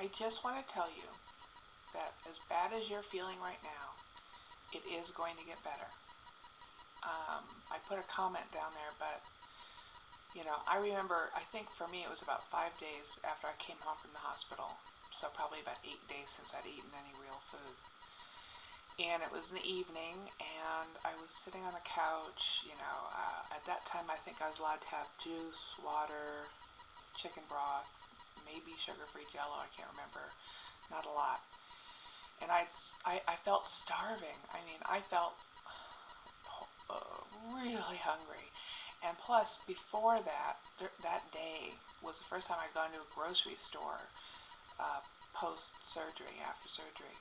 I just want to tell you that as bad as you're feeling right now, it is going to get better. I put a comment down there, but I remember, I think for me it was about 5 days after I came home from the hospital, so probably about 8 days since I'd eaten any real food. And it was in the evening, and I was sitting on the couch, at that time I think I was allowed to have juice, water, chicken broth, maybe sugar-free Jello, I can't remember, not a lot. And I felt starving. I mean, I felt really hungry. And plus, before that, that day was the first time I'd gone to a grocery store post-surgery, after surgery.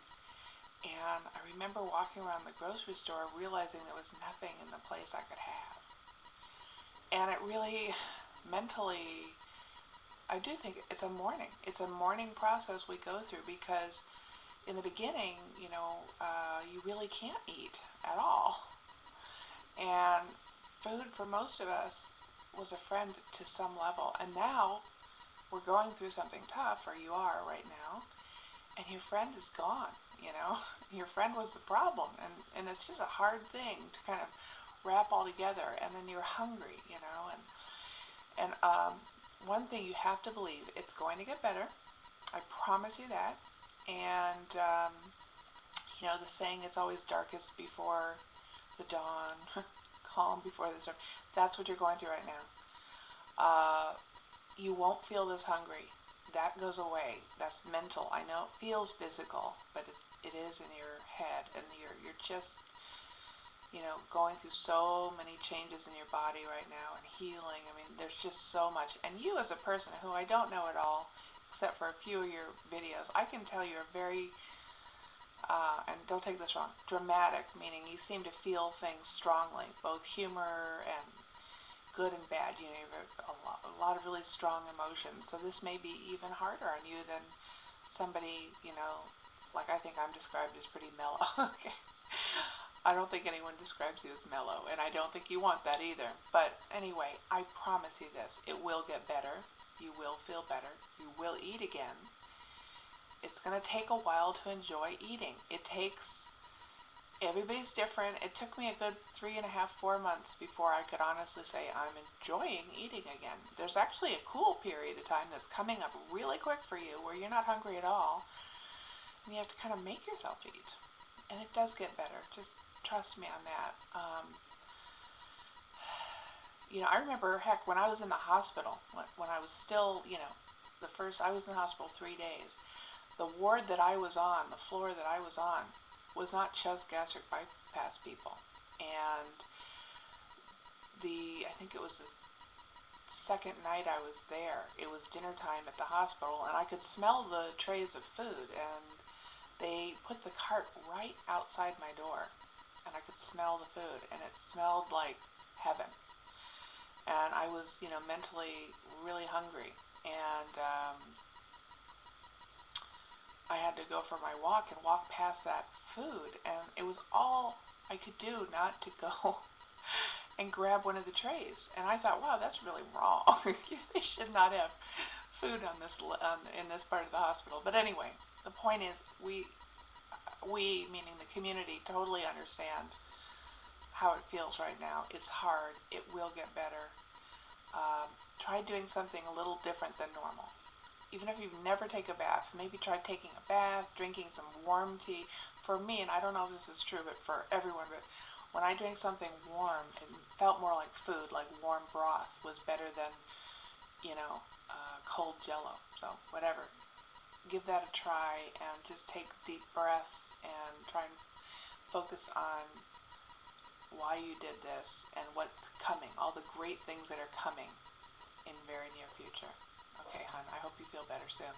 And I remember walking around the grocery store realizing there was nothing in the place I could have. And it really, mentally, I do think it's a mourning process we go through, because in the beginning, you really can't eat at all. And food for most of us was a friend to some level. And now we're going through something tough, or you are right now, and your friend is gone, Your friend was the problem. And it's just a hard thing to kind of wrap all together. And then you're hungry, And one thing you have to believe, it's going to get better. I promise you that. And, the saying, it's always darkest before the dawn, calm before the storm. That's what you're going through right now. You won't feel this hungry. That goes away. That's mental. I know it feels physical, but it is in your head, and you're just, going through so many changes in your body right now, and healing. I mean, there's just so much. And you as a person who I don't know at all, except for a few of your videos, I can tell you're very, and don't take this wrong, dramatic, meaning you seem to feel things strongly, both humor and good and bad. You have a lot of really strong emotions. So this may be even harder on you than somebody, like I think I'm described as pretty mellow. Okay. I don't think anyone describes you as mellow, and I don't think you want that either. But anyway, I promise you this, it will get better. You will feel better. You will eat again. It's going to take a while to enjoy eating. Everybody's different. It took me a good 3.5, 4 months before I could honestly say I'm enjoying eating again. There's actually a cool period of time that's coming up really quick for you where you're not hungry at all, and you have to kind of make yourself eat. And it does get better. Just trust me on that. I remember, heck, when I was in the hospital, when I was still, I was in the hospital 3 days. The ward that I was on, the floor that I was on, was not just gastric bypass people. And I think it was the second night I was there, it was dinner time at the hospital, and I could smell the trays of food, and they put the cart right outside my door, and I could smell the food, and it smelled like heaven. And I was, mentally really hungry, and I had to go for my walk and walk past that food, and it was all I could do not to go and grab one of the trays. And I thought, wow, that's really wrong. They should not have food in this part of the hospital. But anyway, the point is, we, meaning the community, totally understand how it feels right now. It's hard. It will get better. Try doing something a little different than normal. Even if you've never taken a bath, maybe try taking a bath, drinking some warm tea. For me, and I don't know if this is true, but for everyone, but when I drink something warm, it felt more like food, like warm broth was better than, cold Jello. So whatever. Give that a try, and just take deep breaths and try and focus on why you did this and what's coming, all the great things that are coming in very near future. Okay, hon, I hope you feel better soon.